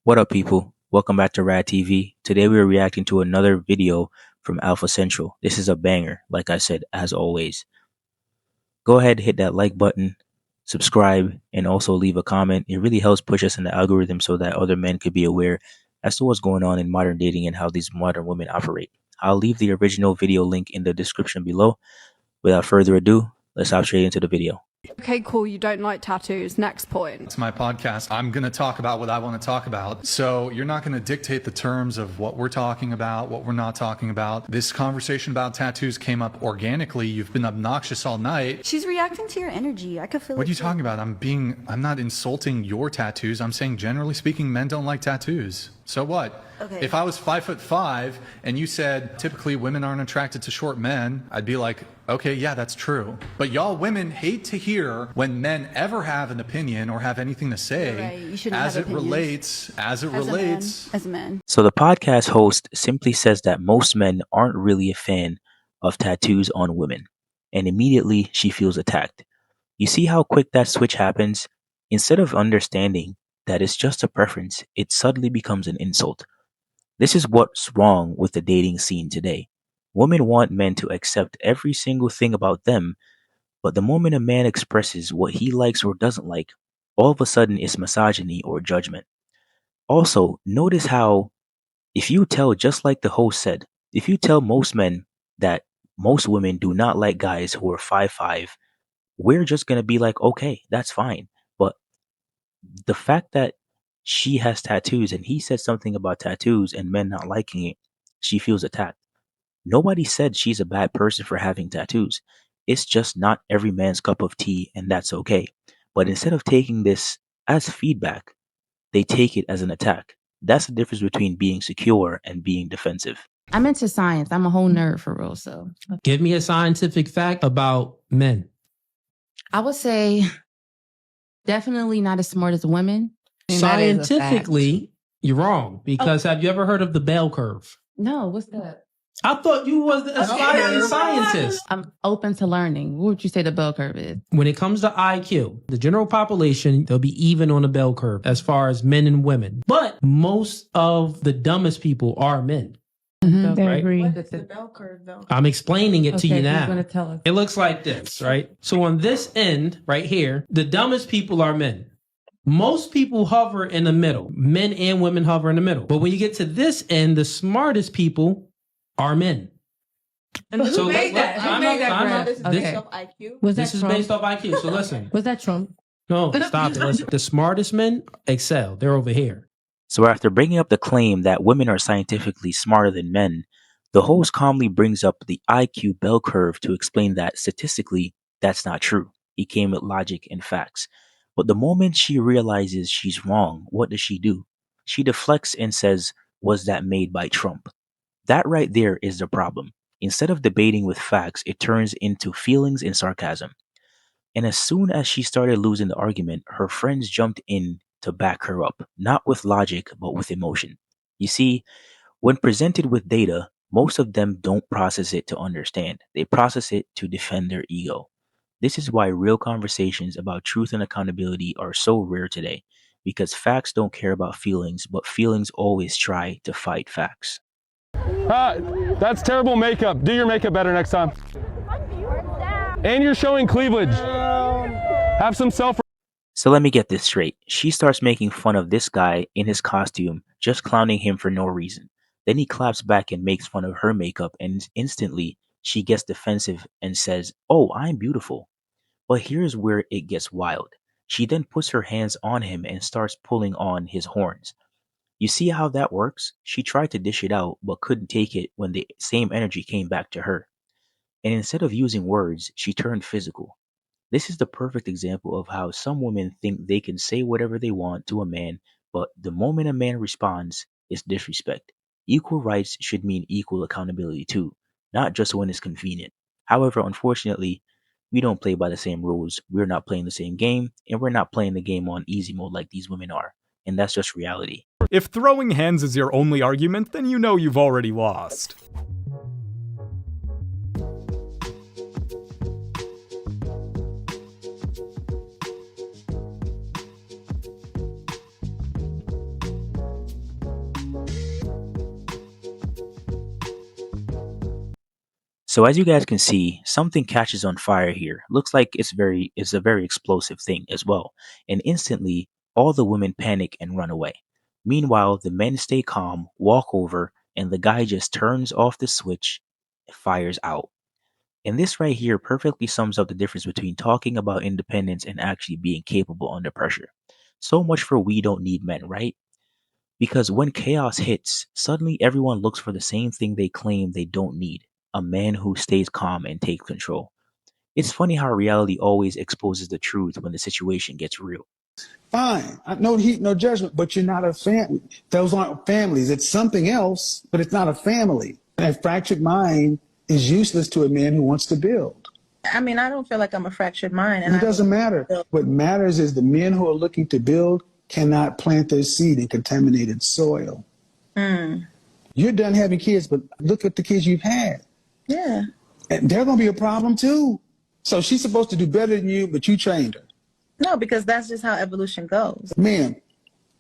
What up, people? Welcome back to Rad TV. Today we are reacting to another video from Alpha Central. This is a banger, like I said, as always. Go ahead, hit that like button, subscribe, and also leave a comment. It really helps push us in the algorithm so that other men could be aware as to what's going on in modern dating and how these modern women operate. I'll leave the original video link in the description below. Without further ado, let's hop straight into the video. Okay, cool, you don't like tattoos. Next point. It's my podcast. I'm going to talk about what I want to talk about. So you're not going to dictate the terms of what we're talking about, what we're not talking about. This conversation about tattoos came up organically. You've been obnoxious all night. She's reacting to your energy. I could feel it. What are you talking about? I'm not insulting your tattoos. I'm saying generally speaking, men don't like tattoos. So what? Okay. If I was 5'5" and you said typically women aren't attracted to short men, I'd be like, okay, yeah, that's true. But y'all women hate to hear when men ever have an opinion or have anything to say Right. You shouldn't as have it opinions. relates, as it As relates. a man. So the podcast host simply says that most men aren't really a fan of tattoos on women, and immediately she feels attacked. You see how quick that switch happens? Instead of understanding that it's just a preference, it suddenly becomes an insult. This is what's wrong with the dating scene today. Women want men to accept every single thing about them, but the moment a man expresses what he likes or doesn't like, all of a sudden it's misogyny or judgment. Also, notice how if you tell, just like the host said, if you tell most men that most women do not like guys who are 5'5", we're just going to be like, okay, that's fine. But the fact that she has tattoos and he said something about tattoos and men not liking it, she feels attacked. Nobody said she's a bad person for having tattoos. It's just not every man's cup of tea, and that's okay. But instead of taking this as feedback, they take it as an attack. That's the difference between being secure and being defensive. I'm into science. I'm a whole nerd for real. So Give me a scientific fact about men. I would say definitely not as smart as women. Scientifically, you're wrong because have you ever heard of the bell curve? No, what's that? I thought you was the aspiring Okay. scientist. I'm open to learning. What would you say the bell curve is? When it comes to IQ, the general population, they'll be even on the bell curve as far as men and women. But most of the dumbest people are men. Mhm. Right? agree. What's the bell curve, though? I'm explaining it to you now. You're gonna tell us. It looks like this, right? So on this end, right here, the dumbest people are men. Most people hover in the middle. Men and women hover in the middle. But when you get to this end, the smartest people are men. And So who made that? I'm Who made that not- graph? This is Okay. based off IQ. Was that This is Trump? based off IQ. So listen. Was that Trump? No, stop it. Listen. The smartest men excel. They're over here. So after bringing up the claim that women are scientifically smarter than men, the host calmly brings up the IQ bell curve to explain that statistically, that's not true. He came with logic and facts. But the moment she realizes she's wrong, what does she do? She deflects and says, was that made by Trump? That right there is the problem. Instead of debating with facts, it turns into feelings and sarcasm. And as soon as she started losing the argument, her friends jumped in to back her up, not with logic, but with emotion. You see, when presented with data, most of them don't process it to understand. They process it to defend their ego. This is why real conversations about truth and accountability are so rare today, because facts don't care about feelings, but feelings always try to fight facts. That's terrible makeup. Do your makeup better next time. And you're showing cleavage. Have some self. So let me get this straight. She starts making fun of this guy in his costume, just clowning him for no reason. Then he claps back and makes fun of her makeup, and instantly she gets defensive and says, "Oh, I'm beautiful." But here's where it gets wild. She then puts her hands on him and starts pulling on his horns. You see how that works? She tried to dish it out, but couldn't take it when the same energy came back to her. And instead of using words, she turned physical. This is the perfect example of how some women think they can say whatever they want to a man, but the moment a man responds, it's disrespect. Equal rights should mean equal accountability too, not just when it's convenient. However, unfortunately, we don't play by the same rules. We're not playing the same game, and we're not playing the game on easy mode like these women are. And that's just reality. If throwing hands is your only argument, then you know you've already lost. So as you guys can see, something catches on fire here. Looks like it's a very explosive thing as well. And instantly, all the women panic and run away. Meanwhile, the men stay calm, walk over, and the guy just turns off the switch, fires out. And this right here perfectly sums up the difference between talking about independence and actually being capable under pressure. So much for we don't need men, right? Because when chaos hits, suddenly everyone looks for the same thing they claim they don't need: a man who stays calm and takes control. It's funny how reality always exposes the truth when the situation gets real. Fine. No heat, no judgment, but you're not a family. Those aren't families. It's something else, but it's not a family. A fractured mind is useless to a man who wants to build. I mean, I don't feel like I'm a fractured mind. And it doesn't matter. What matters is the men who are looking to build cannot plant their seed in contaminated soil. You're done having kids, but look at the kids you've had. Yeah. And they're going to be a problem too. So she's supposed to do better than you, but you trained her. No, because that's just how evolution goes. Man,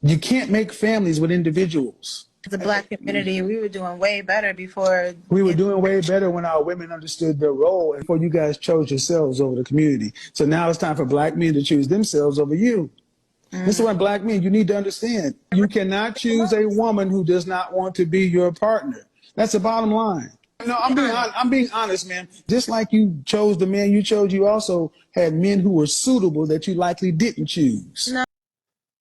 you can't make families with individuals. The Black community, we were doing way better before. We were doing way better when our women understood their role and before you guys chose yourselves over the community. So now it's time for Black men to choose themselves over you. This is why Black men, you need to understand, you cannot choose a woman who does not want to be your partner. That's the bottom line. No, I'm being honest, man. Just like you chose the man you chose, you also had men who were suitable that you likely didn't choose. No.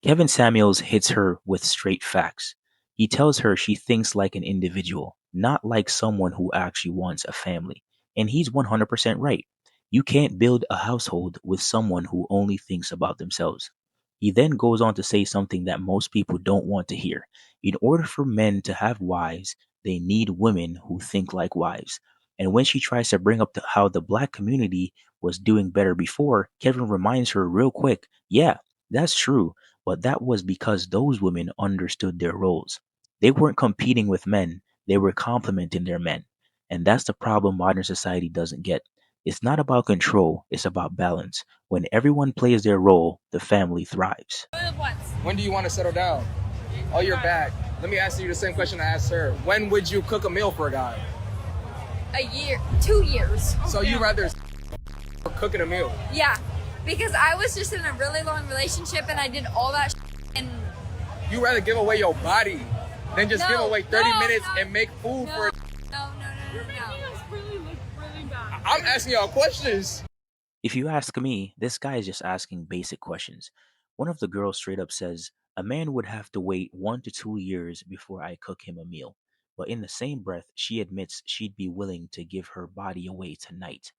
Kevin Samuels hits her with straight facts. He tells her she thinks like an individual, not like someone who actually wants a family. And he's 100% right. You can't build a household with someone who only thinks about themselves. He then goes on to say something that most people don't want to hear. In order for men to have wives, they need women who think like wives. And when she tries to bring up how the Black community was doing better before, Kevin reminds her real quick, yeah, that's true, but that was because those women understood their roles. They weren't competing with men, they were complementing their men. And that's the problem modern society doesn't get. It's not about control, it's about balance. When everyone plays their role, the family thrives. When do you want to settle down? Oh, you're back. Let me ask you the same question I asked her. When would you cook a meal for a guy? A year, 2 years. So you rather cooking a meal? Yeah, because I was just in a really long relationship and I did all that and... You rather give away your body than just give away 30 minutes and make food for... No. I'm asking y'all questions. If you ask me, this guy is just asking basic questions. One of the girls straight up says, a man would have to wait 1 to 2 years before I cook him a meal. But in the same breath, she admits she'd be willing to give her body away tonight.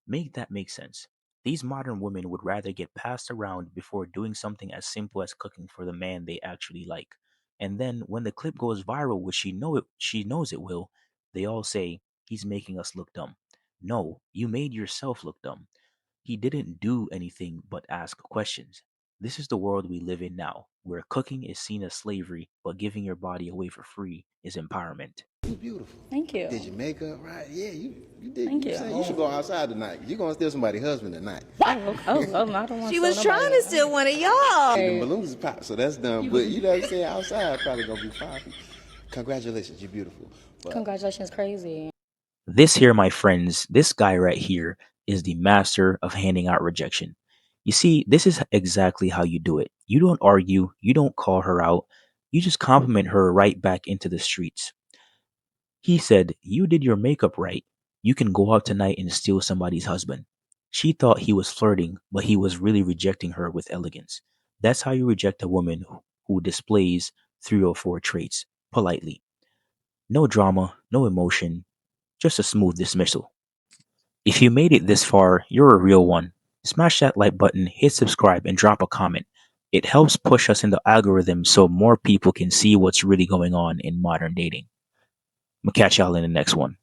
Make that make sense. These modern women would rather get passed around before doing something as simple as cooking for the man they actually like. And then when the clip goes viral, which she knows it will, they all say, he's making us look dumb. No, you made yourself look dumb. He didn't do anything but ask questions. This is the world we live in now, where cooking is seen as slavery, but giving your body away for free is empowerment. You're beautiful. Thank you. Did your makeup right? Yeah, you did. Thank you. You should go outside tonight. You're going to steal somebody's husband tonight. I don't want She was trying to steal one of y'all. The balloons is popped, so that's done. But you know what I'm saying? Outside probably going to be fine. Congratulations, you're beautiful. But Congratulations, crazy. This here, my friends, this guy right here is the master of handing out rejection. You see, this is exactly how you do it. You don't argue, you don't call her out, you just compliment her right back into the streets. He said, you did your makeup right. You can go out tonight and steal somebody's husband. She thought he was flirting, but he was really rejecting her with elegance. That's how you reject a woman who displays 3 or 4 traits politely. No drama, no emotion, just a smooth dismissal. If you made it this far, you're a real one. Smash that like button, hit subscribe, and drop a comment. It helps push us in the algorithm so more people can see what's really going on in modern dating. I'm gonna catch y'all in the next one.